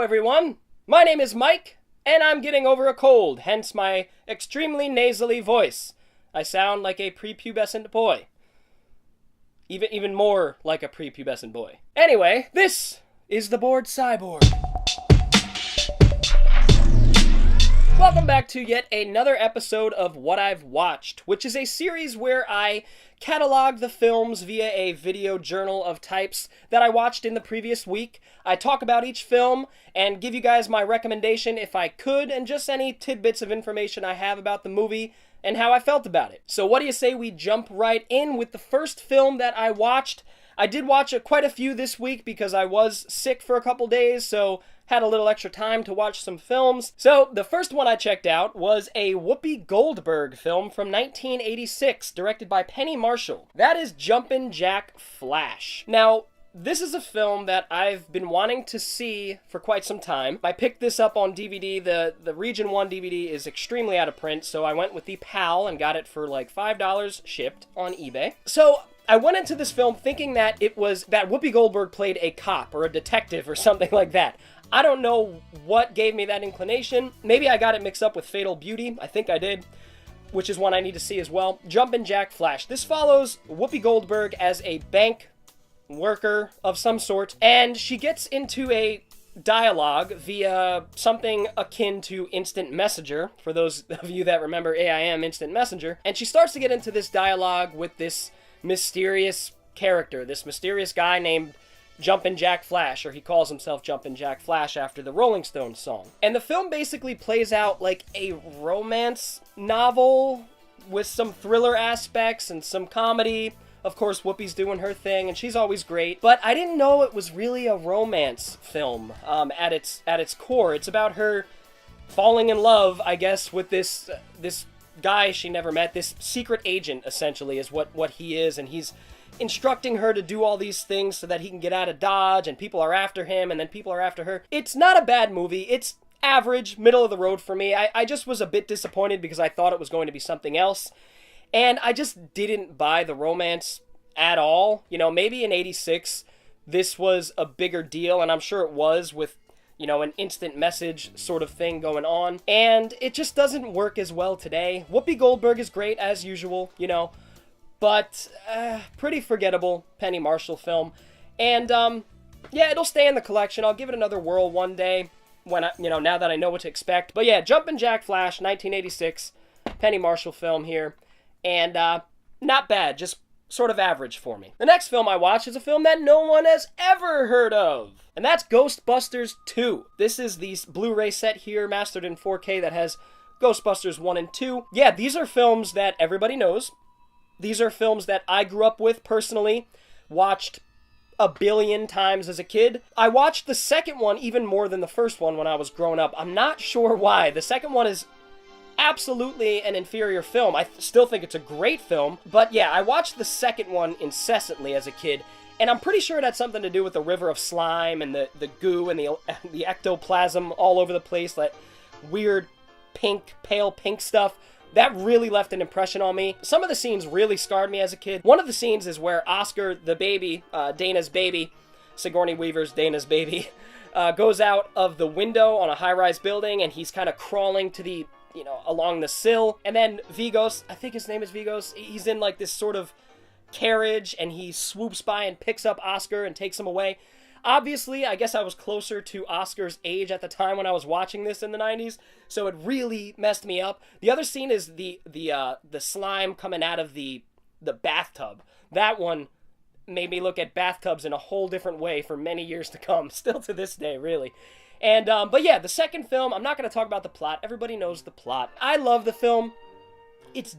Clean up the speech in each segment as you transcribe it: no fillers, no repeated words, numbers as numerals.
everyone. My name is Mike, and I'm getting over a cold, hence my extremely nasally voice. I sound like a prepubescent boy. Even more like a prepubescent boy. Anyway, this is The Bored Cyborg. Welcome back to yet another episode of What I've Watched, which is a series where I catalog the films via a video journal of types that I watched in the previous week. I talk about each film and give you guys my recommendation if I could, and just any tidbits of information I have about the movie and how I felt about it. So what do you say we jump right in with the first film that I watched? I did watch quite a few this week because I was sick for a couple days, so had a little extra time to watch some films. So the first one I checked out was a Whoopi Goldberg film from 1986, directed by Penny Marshall. That is Jumpin' Jack Flash. Now, this is a film that I've been wanting to see for quite some time. I picked this up on DVD. The Region 1 DVD is extremely out of print, so I went with the PAL and got it for like $5 shipped on eBay. So I went into this film thinking that that Whoopi Goldberg played a cop or a detective or something like that. I don't know what gave me that inclination. Maybe I got it mixed up with Fatal Beauty. I think I did, which is one I need to see as well. Jumpin' Jack Flash. This follows Whoopi Goldberg as a bank worker of some sort, and she gets into a dialogue via something akin to Instant Messenger, for those of you that remember AIM Instant Messenger, and she starts to get into this dialogue with this mysterious character, this mysterious guy named Jumpin' Jack Flash, or he calls himself Jumpin' Jack Flash after the Rolling Stones song. And the film basically plays out like a romance novel with some thriller aspects and some comedy. Of course, Whoopi's doing her thing, and she's always great. But I didn't know it was really a romance film at its core. It's about her falling in love, I guess, with this guy she never met. This secret agent, essentially, is what he is, and he's instructing her to do all these things so that he can get out of Dodge, and people are after him, and then people are after her. It's not a bad movie. It's average, middle of the road for me. I just was a bit disappointed because I thought it was going to be something else, and I just didn't buy the romance at all. You know, maybe in 86, this was a bigger deal, and I'm sure it was with, you know, an instant message sort of thing going on, and it just doesn't work as well today. Whoopi Goldberg is great, as usual, you know, but pretty forgettable Penny Marshall film. And yeah, it'll stay in the collection. I'll give it another whirl one day when now that I know what to expect. But yeah, Jumpin' Jack Flash, 1986 Penny Marshall film here, and not bad, just sort of average for me. The next film I watched is a film that no one has ever heard of, and that's Ghostbusters 2. This is the Blu-ray set here, mastered in 4K, that has Ghostbusters 1 and 2. Yeah, these are films that everybody knows. These are films that I grew up with personally, watched a billion times as a kid. I watched the second one even more than the first one when I was growing up. I'm not sure why. The second one is absolutely an inferior film. I still think it's a great film, but yeah, I watched the second one incessantly as a kid, and I'm pretty sure it had something to do with the river of slime and the goo and the ectoplasm all over the place, that weird pink, pale pink stuff. That really left an impression on me. Some of the scenes really scarred me as a kid. One of the scenes is where Oscar, the baby, Dana's baby, Sigourney Weaver's Dana's baby, goes out of the window on a high-rise building, and he's kind of crawling to the, along the sill. And then Vigos, I think his name is Vigos, he's in like this sort of carriage, and he swoops by and picks up Oscar and takes him away. Obviously, I guess I was closer to Oscar's age at the time when I was watching this in the 90s, so it really messed me up. The other scene is the slime coming out of the bathtub. That one made me look at bathtubs in a whole different way for many years to come, still to this day, really. And but yeah, the second film, I'm not going to talk about the plot. Everybody knows the plot. I love the film. It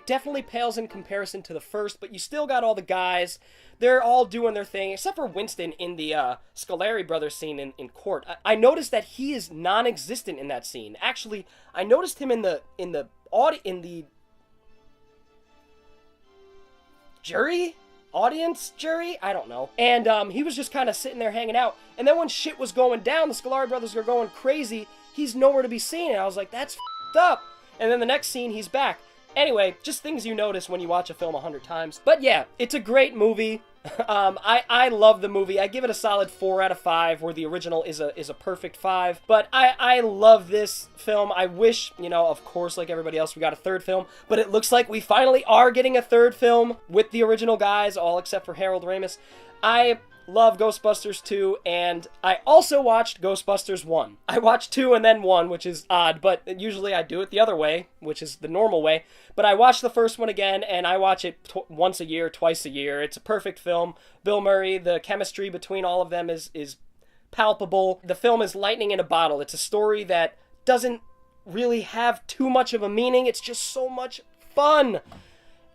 definitely pales in comparison to the first, but you still got all the guys. They're all doing their thing, except for Winston in the Scolari brothers scene in court. I noticed that he is non-existent in that scene. Actually, I noticed him in the audience jury? I don't know. And he was just kind of sitting there hanging out. And then when shit was going down, the Scolari brothers are going crazy. He's nowhere to be seen. And I was like, that's f***ed up. And then the next scene, he's back. Anyway, just things you notice when you watch a film 100 times. But yeah, it's a great movie. I love the movie. I give it a solid 4 out of 5, where the original is a perfect 5. But I love this film. I wish, of course, like everybody else, we got a third film. But it looks like we finally are getting a third film with the original guys, all except for Harold Ramis. I love Ghostbusters 2, and I also watched Ghostbusters 1. I watched 2 and then 1, which is odd, but usually I do it the other way, which is the normal way. But I watched the first one again, and I watch it once a year, twice a year. It's a perfect film. Bill Murray, the chemistry between all of them is palpable. The film is lightning in a bottle. It's a story that doesn't really have too much of a meaning. It's just so much fun.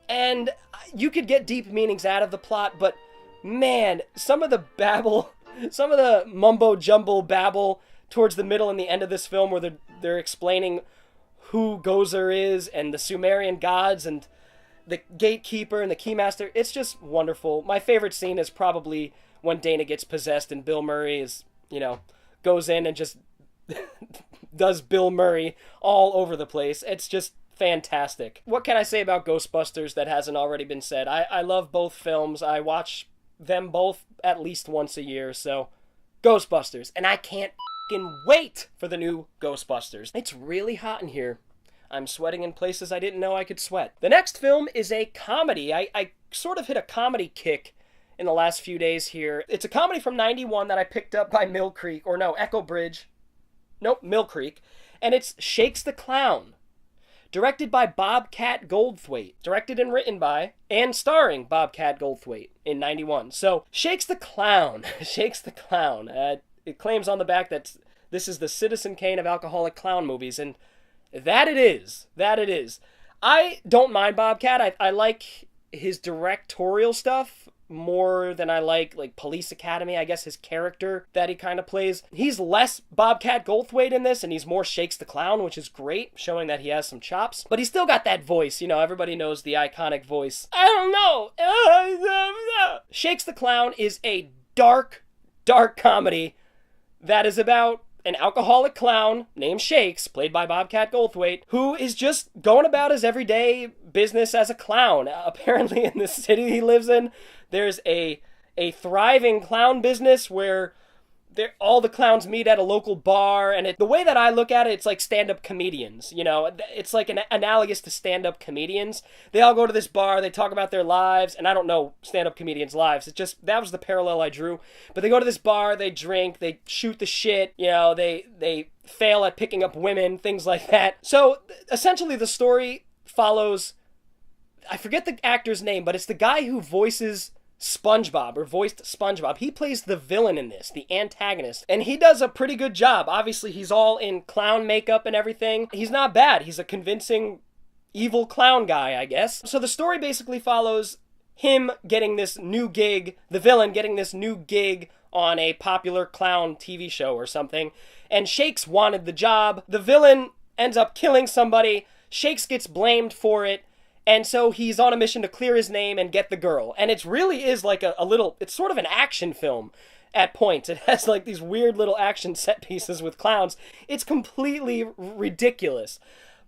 And you could get deep meanings out of the plot, but man, some of the babble, some of the mumbo-jumbo babble towards the middle and the end of this film, where they're explaining who Gozer is and the Sumerian gods and the gatekeeper and the keymaster, it's just wonderful. My favorite scene is probably when Dana gets possessed and Bill Murray is, goes in and just does Bill Murray all over the place. It's just fantastic. What can I say about Ghostbusters that hasn't already been said? I love both films. I watch them both at least once a year, so Ghostbusters. And I can't f***ing wait for the new Ghostbusters. It's really hot in here. I'm sweating in places I didn't know I could sweat. The next film is a comedy. I sort of hit a comedy kick in the last few days here. It's a comedy from '91 that I picked up by Echo Bridge. Nope, Mill Creek. And it's Shakes the Clown. Directed by Bobcat Goldthwait. Directed and written by, and starring Bobcat Goldthwait in '91. So, Shakes the Clown. Shakes the Clown. It claims on the back that this is the Citizen Kane of alcoholic clown movies, and that it is. That it is. I don't mind Bobcat. I like his directorial stuff more than I like Police Academy, I guess, his character that he kind of plays. He's less Bobcat Goldthwait in this, and he's more Shakes the Clown, which is great, showing that he has some chops. But he's still got that voice, everybody knows the iconic voice. I don't know. Shakes the Clown is a dark, dark comedy that is about an alcoholic clown named Shakes, played by Bobcat Goldthwait, who is just going about his everyday business as a clown. Apparently in the city he lives in, there's a thriving clown business where all the clowns meet at a local bar, and the way that I look at it, it's like stand-up comedians, It's like analogous to stand-up comedians. They all go to this bar, they talk about their lives, and I don't know stand-up comedians' lives. It's just, that was the parallel I drew. But they go to this bar, they drink, they shoot the shit, they fail at picking up women, things like that. So, essentially the story follows, I forget the actor's name, but it's the guy who voiced SpongeBob. He plays the villain in this, the antagonist, and he does a pretty good job. Obviously, he's all in clown makeup and everything. He's not bad. He's a convincing evil clown guy, I guess. So the story basically follows him getting this new gig, the villain getting this new gig on a popular clown TV show or something, and Shakes wanted the job. The villain ends up killing somebody. Shakes gets blamed for it. And so he's on a mission to clear his name and get the girl. And it really is like it's sort of an action film at points. It has these weird little action set pieces with clowns. It's completely ridiculous.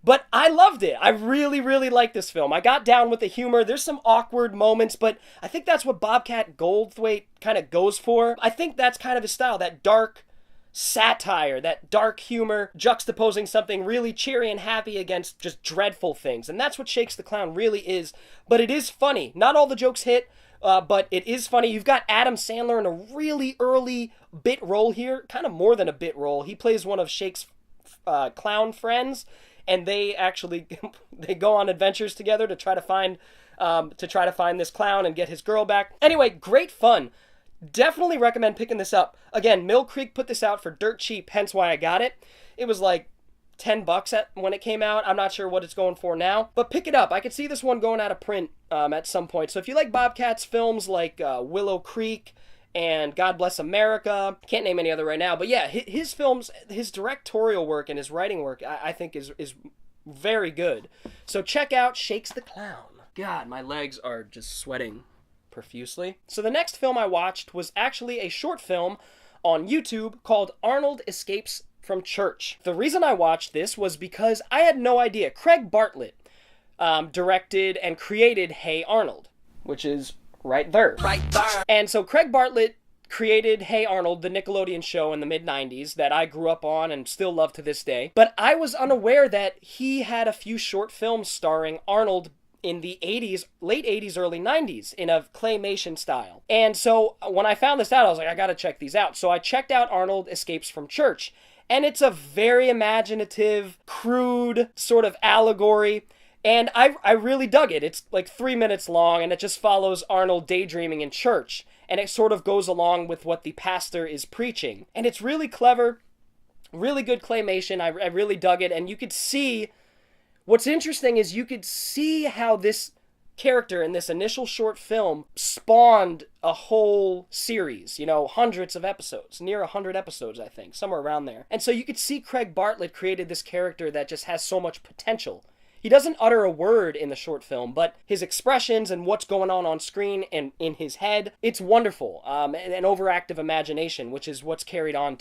But I loved it. I really, really liked this film. I got down with the humor. There's some awkward moments, but I think that's what Bobcat Goldthwait kind of goes for. I think that's kind of his style, that dark satire, that dark humor, juxtaposing something really cheery and happy against just dreadful things. And that's what Shakes the Clown really is. But it is funny. Not all the jokes hit, but it is funny. You've got Adam Sandler in a really early bit role here, kind of more than a bit role. He plays one of Shakes' clown friends, and they actually they go on adventures together to try to find this clown and get his girl back. Anyway, great fun. Definitely recommend picking this up. Again, Mill Creek put this out for dirt cheap, hence why I got it. It was like $10 when it came out. I'm not sure what it's going for now, but pick it up. I could see this one going out of print at some point. So if you like Bobcat's films like Willow Creek and God Bless America, can't name any other right now, but yeah, his films, his directorial work and his writing work, I think is very good. So check out Shakes the Clown. God, my legs are just sweating profusely. So the next film I watched was actually a short film on YouTube called Arnold Escapes from Church. The reason I watched this was because I had no idea. Craig Bartlett directed and created Hey Arnold, which is right there. Right there. And so Craig Bartlett created Hey Arnold, the Nickelodeon show in the mid-90s that I grew up on and still love to this day. But I was unaware that he had a few short films starring Arnold in the 80s, late 80s, early 90s, in a claymation style. And so when I found this out, I was like, I gotta check these out. So I checked out Arnold Escapes from Church. And it's a very imaginative, crude sort of allegory. And I really dug it. It's like 3 minutes long, and it just follows Arnold daydreaming in church. And it sort of goes along with what the pastor is preaching. And it's really clever, really good claymation. I really dug it. And you could see, what's interesting is you could see how this character in this initial short film spawned a whole series, you know, hundreds of episodes, near 100 episodes, I think, somewhere around there. And so you could see Craig Bartlett created this character that just has so much potential. He doesn't utter a word in the short film, but his expressions and what's going on screen and in his head, it's wonderful. An overactive imagination, which is what's carried on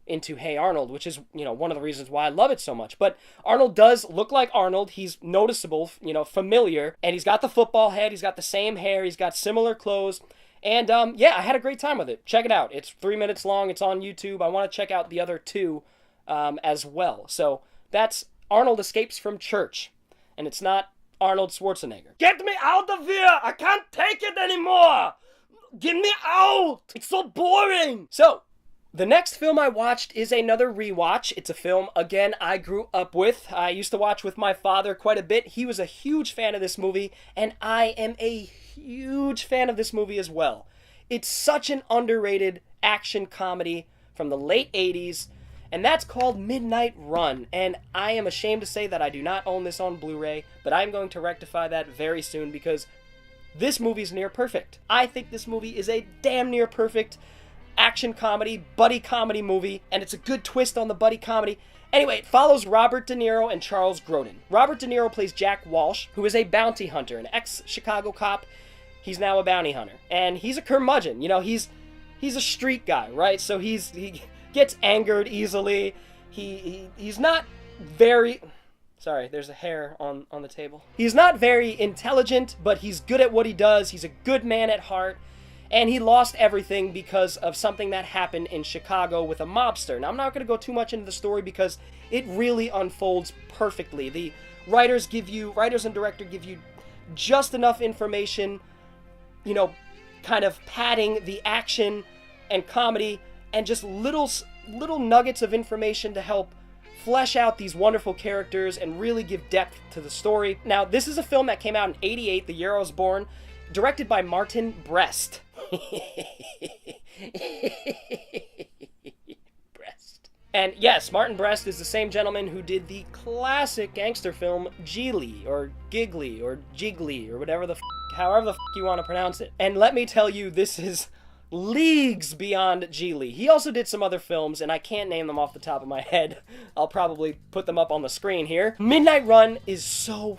into Hey Arnold, which is, you know, one of the reasons why I love it so much. But Arnold does look like Arnold. He's noticeable, you know, familiar, and he's got the football head, he's got the same hair, he's got similar clothes. And yeah, I had a great time with it. Check it out. It's 3 minutes long. It's on YouTube. I want to check out the other two as well. So that's Arnold Escapes from Church, and it's not Arnold Schwarzenegger. Get me out of here! I can't take it anymore! Get me out! It's so boring! So, the next film I watched is another rewatch. It's a film, again, I grew up with. I used to watch with my father quite a bit. He was a huge fan of this movie, and I am a huge fan of this movie as well. It's such an underrated action comedy from the late 80s, and that's called Midnight Run. And I am ashamed to say that I do not own this on Blu-ray, but I'm going to rectify that very soon because this movie's near perfect. I think this movie is a damn near perfect action comedy, buddy comedy movie, and it's a good twist on the buddy comedy. Anyway, it follows Robert De Niro and Charles Grodin. Robert De Niro plays Jack Walsh, who is a bounty hunter, an ex-Chicago cop. He's now a bounty hunter, and he's a curmudgeon. You know, he's a street guy, right? So he gets angered easily. He's not very... Sorry, there's a hair on the table. He's not very intelligent, but he's good at what he does. He's a good man at heart. And he lost everything because of something that happened in Chicago with a mobster. Now, I'm not going to go too much into the story because it really unfolds perfectly. The writers and director give you just enough information, you know, kind of padding the action and comedy, and just little nuggets of information to help flesh out these wonderful characters and really give depth to the story. Now, this is a film that came out in '88, the year I was born, directed by Martin Brest. Brest. And yes, Martin Brest is the same gentleman who did the classic gangster film Geely, or Giggly, or Jiggly, or whatever however the you want to pronounce it. And let me tell you, this is leagues beyond Geely. He also did some other films, and I can't name them off the top of my head. I'll probably put them up on the screen here. Midnight Run is so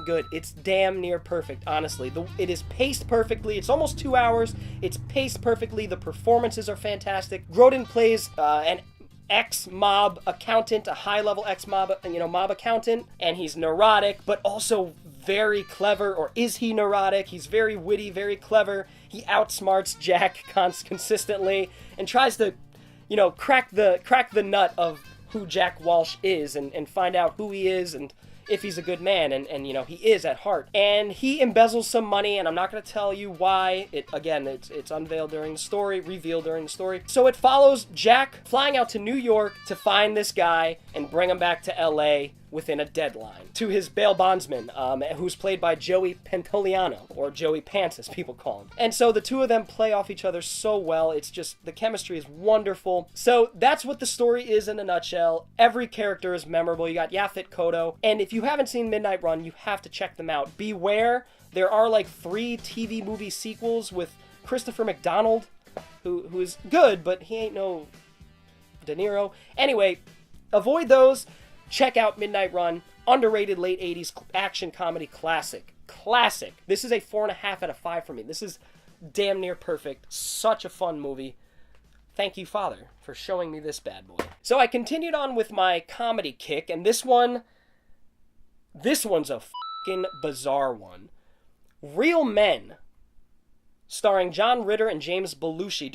good. It's damn near perfect, honestly. It is paced perfectly. It's almost 2 hours. It's paced perfectly. The performances are fantastic. Grodin plays an ex-mob accountant, a high-level ex-mob, mob accountant, and he's neurotic, but also very clever. Or is he neurotic? He's very witty, very clever. He outsmarts Jack consistently and tries to, crack the nut of who Jack Walsh is and find out who he is and if he's a good man, and he is at heart. And he embezzles some money, and I'm not going to tell you why. It's unveiled during the story, revealed during the story. So it follows Jack flying out to New York to find this guy and bring him back to LA within a deadline, to his bail bondsman, who's played by Joey Pantoliano, or Joey Pants as people call him. And so the two of them play off each other so well. It's just, the chemistry is wonderful. So that's what the story is in a nutshell. Every character is memorable. You got Yaphet Kotto, and if you haven't seen Midnight Run, you have to check them out. Beware, there are like 3 TV movie sequels with Christopher McDonald, who is good, but he ain't no De Niro. Anyway, avoid those. Check out Midnight Run, underrated late 80s action comedy classic. Classic. This is a 4.5 out of 5 for me. This is damn near perfect. Such a fun movie. Thank you, Father, for showing me this bad boy. So I continued on with my comedy kick, and this one's a fucking bizarre one. Real Men starring John Ritter and James Belushi,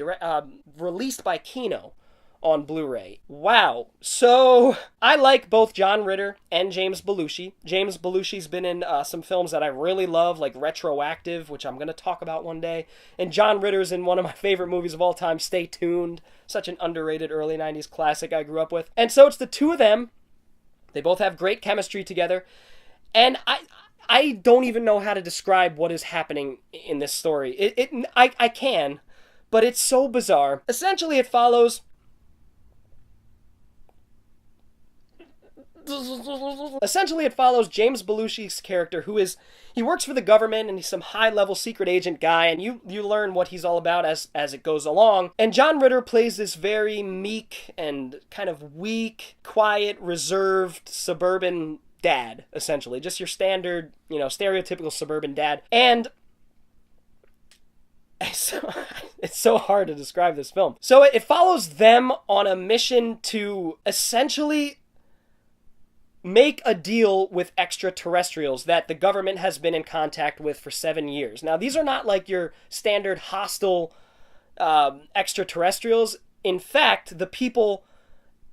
released by Kino on Blu-ray. Wow. So, I like both John Ritter and James Belushi. James Belushi's been in some films that I really love, like Retroactive, which I'm going to talk about one day. And John Ritter's in one of my favorite movies of all time, Stay Tuned. Such an underrated early 90s classic I grew up with. And so it's the two of them. They both have great chemistry together. And I don't even know how to describe what is happening in this story. I can, but it's so bizarre. Essentially, it follows... James Belushi's character, he works for the government, and he's some high-level secret agent guy, and you learn what he's all about as it goes along. And John Ritter plays this very meek and kind of weak, quiet, reserved, suburban dad, essentially. Just your standard, stereotypical suburban dad. And it's so hard to describe this film. So it follows them on a mission to essentially make a deal with extraterrestrials that the government has been in contact with for 7 years. Now, these are not like your standard hostile extraterrestrials. In fact, the people,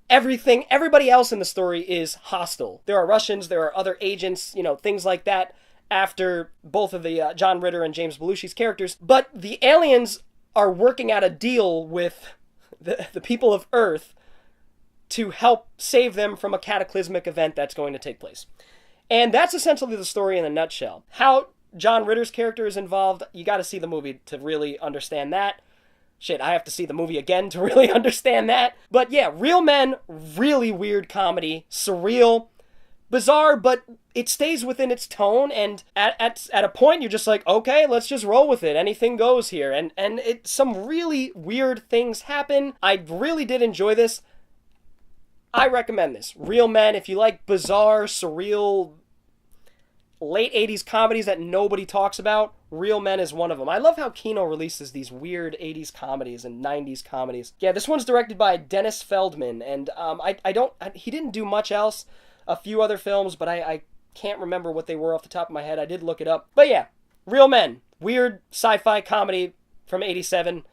everybody else in the story is hostile. There are Russians, there are other agents, things like that after both of the John Ritter and James Belushi's characters. But the aliens are working out a deal with the people of Earth to help save them from a cataclysmic event that's going to take place. And that's essentially the story in a nutshell. How John Ritter's character is involved, you gotta see the movie to really understand that. Shit, I have to see the movie again to really understand that. But yeah, Real Men, really weird comedy, surreal, bizarre, but it stays within its tone, and at a point you're just like, okay, let's just roll with it. Anything goes here. And some really weird things happen. I really did enjoy this. I recommend this. Real Men, if you like bizarre, surreal, late 80s comedies that nobody talks about, Real Men is one of them. I love how Kino releases these weird 80s comedies and 90s comedies. Yeah, this one's directed by Dennis Feldman, and he didn't do much else. A few other films, but I can't remember what they were off the top of my head. I did look it up. But yeah, Real Men, weird sci-fi comedy from 87.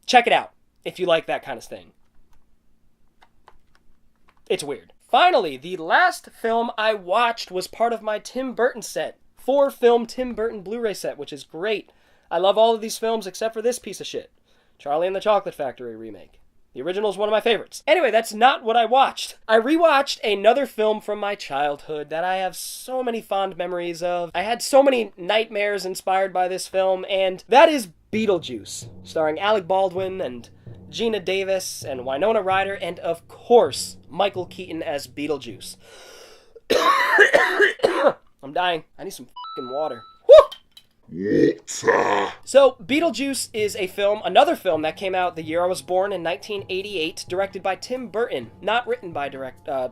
Check it out if you like that kind of thing. It's weird. Finally, the last film I watched was part of my Tim Burton set. 4-film Tim Burton Blu-ray set, which is great. I love all of these films except for this piece of shit. Charlie and the Chocolate Factory remake. The original is one of my favorites. Anyway, that's not what I watched. I rewatched another film from my childhood that I have so many fond memories of. I had so many nightmares inspired by this film, and that is Beetlejuice, starring Alec Baldwin and Gina Davis and Winona Ryder, and of course, Michael Keaton as Beetlejuice. I'm dying. I need some fucking water. Woo! So, Beetlejuice is another film that came out the year I was born in 1988, directed by Tim Burton. Not written by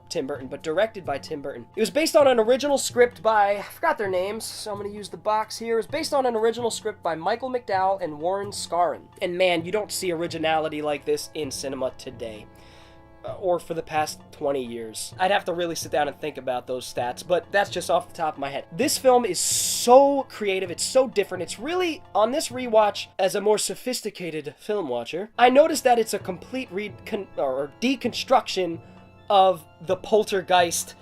Tim Burton, but directed by Tim Burton. It was based on an original script by, I forgot their names, so I'm going to use the box here. It was based on an original script by Michael McDowell and Warren Scarron. And man, you don't see originality like this in cinema today. Or for the past 20 years. I'd have to really sit down and think about those stats, but that's just off the top of my head. This film is so creative, it's so different. It's really, on this rewatch, as a more sophisticated film watcher, I noticed that it's a complete deconstruction of the poltergeist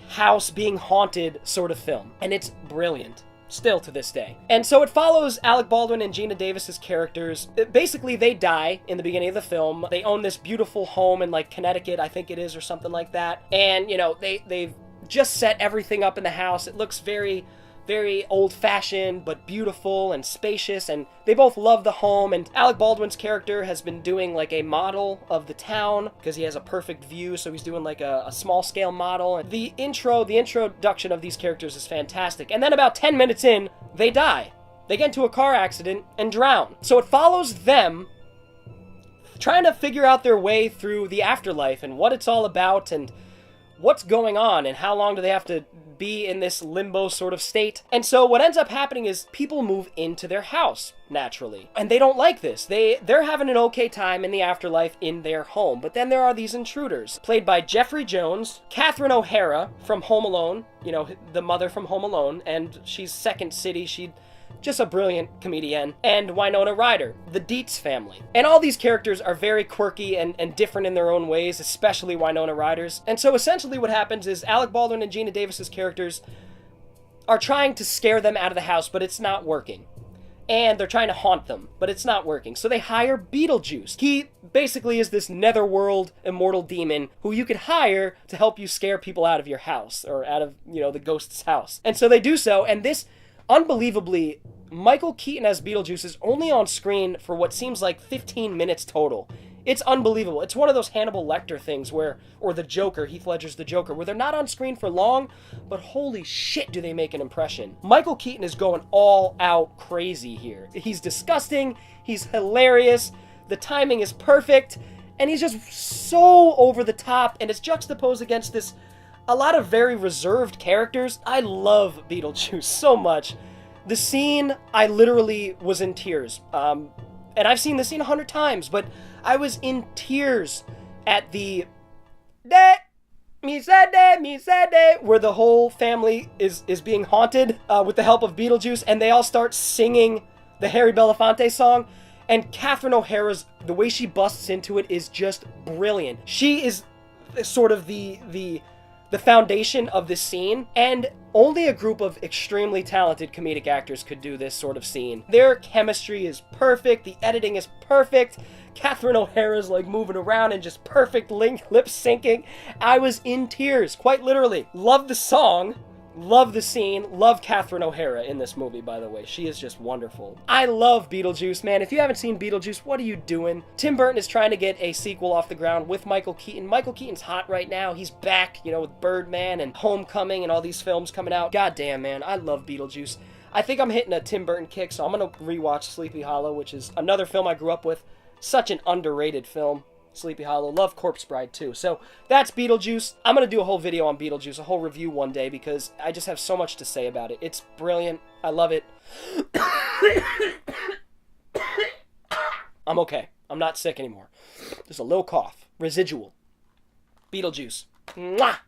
house being haunted sort of film. And it's brilliant. Still to this day. And so it follows Alec Baldwin and Gina Davis's characters. Basically, they die in the beginning of the film. They own this beautiful home in, like, Connecticut, I think it is, or something like that. And, they've just set everything up in the house. It looks very, very old-fashioned, but beautiful and spacious, and they both love the home, and Alec Baldwin's character has been doing, like, a model of the town, because he has a perfect view, so he's doing, like, a small-scale model, and the introduction of these characters is fantastic, and then about 10 minutes in, they die. They get into a car accident and drown. So it follows them trying to figure out their way through the afterlife, and what it's all about, and what's going on, and how long do they have to be in this limbo sort of state. And so what ends up happening is people move into their house, naturally. And they don't like this. They're having an okay time in the afterlife in their home. But then there are these intruders, played by Jeffrey Jones, Catherine O'Hara from Home Alone, the mother from Home Alone, and she's Second City. She just a brilliant comedian, and Winona Ryder, the Dietz family. And all these characters are very quirky and different in their own ways, especially Winona Ryder's. And so essentially what happens is Alec Baldwin and Gina Davis's characters are trying to scare them out of the house, but it's not working. And they're trying to haunt them, but it's not working. So they hire Beetlejuice. He basically is this netherworld immortal demon who you could hire to help you scare people out of your house, or out of, the ghost's house. And so they do so, and this, unbelievably, Michael Keaton as Beetlejuice is only on screen for what seems like 15 minutes total. It's unbelievable. It's one of those Hannibal Lecter things or the Joker, Heath Ledger's the Joker, where they're not on screen for long, but holy shit do they make an impression. Michael Keaton is going all out crazy here. He's disgusting, he's hilarious, the timing is perfect, and he's just so over the top, and it's juxtaposed against a lot of very reserved characters. I love Beetlejuice so much. The scene, I literally was in tears. And I've seen the scene 100 times, but I was in tears at the where the whole family is being haunted with the help of Beetlejuice, and they all start singing the Harry Belafonte song, and Catherine O'Hara's, the way she busts into it is just brilliant. She is sort of the foundation of this scene, and only a group of extremely talented comedic actors could do this sort of scene. Their chemistry is perfect, the editing is perfect, Catherine O'Hara's like moving around and just perfect lip syncing. I was in tears, quite literally. Love the song, love the scene, love Catherine O'Hara in this movie, by the way. She is just wonderful. I love Beetlejuice, man. If you haven't seen Beetlejuice, what are you doing? Tim Burton is trying to get a sequel off the ground with Michael Keaton. Michael Keaton's hot right now. He's back, with Birdman and Homecoming and all these films coming out. God damn, man. I love Beetlejuice. I think I'm hitting a Tim Burton kick, so I'm going to rewatch Sleepy Hollow, which is another film I grew up with. Such an underrated film. Sleepy Hollow. Love Corpse Bride too. So that's Beetlejuice. I'm going to do a whole video on Beetlejuice, a whole review one day, because I just have so much to say about it. It's brilliant. I love it. I'm okay. I'm not sick anymore. Just a little cough. Residual. Beetlejuice. Mwah!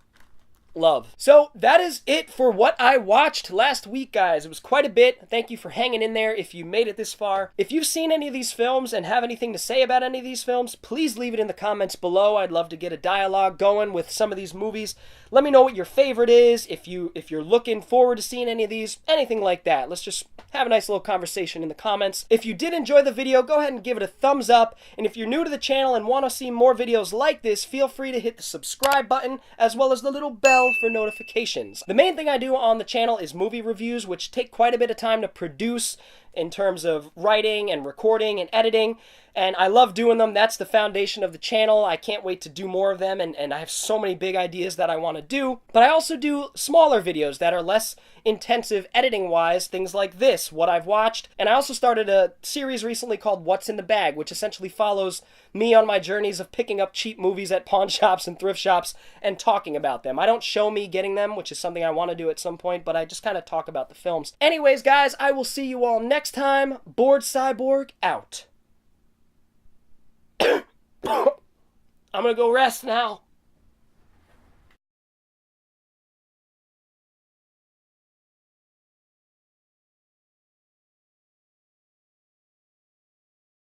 Love. So that is it for what I watched last week, guys. It was quite a bit. Thank you for hanging in there if you made it this far. If you've seen any of these films and have anything to say about any of these films, please leave it in the comments below. I'd love to get a dialogue going with some of these movies. Let me know what your favorite is, if you're looking forward to seeing any of these, anything like that. Let's just have a nice little conversation in the comments. If you did enjoy the video, go ahead and give it a thumbs up. And if you're new to the channel and want to see more videos like this, feel free to hit the subscribe button, as well as the little bell for notifications. The main thing I do on the channel is movie reviews, which take quite a bit of time to produce in terms of writing and recording and editing, and I love doing them. That's the foundation of the channel. I can't wait to do more of them, and I have so many big ideas that I want to do. But I also do smaller videos that are less intensive editing-wise, things like this, what I've watched. And I also started a series recently called What's in the Bag, which essentially follows me on my journeys of picking up cheap movies at pawn shops and thrift shops and talking about them. I don't show me getting them, which is something I want to do at some point, but I just kind of talk about the films. Anyways, guys, I will see you all next time. Bored Cyborg out. I'm gonna go rest now.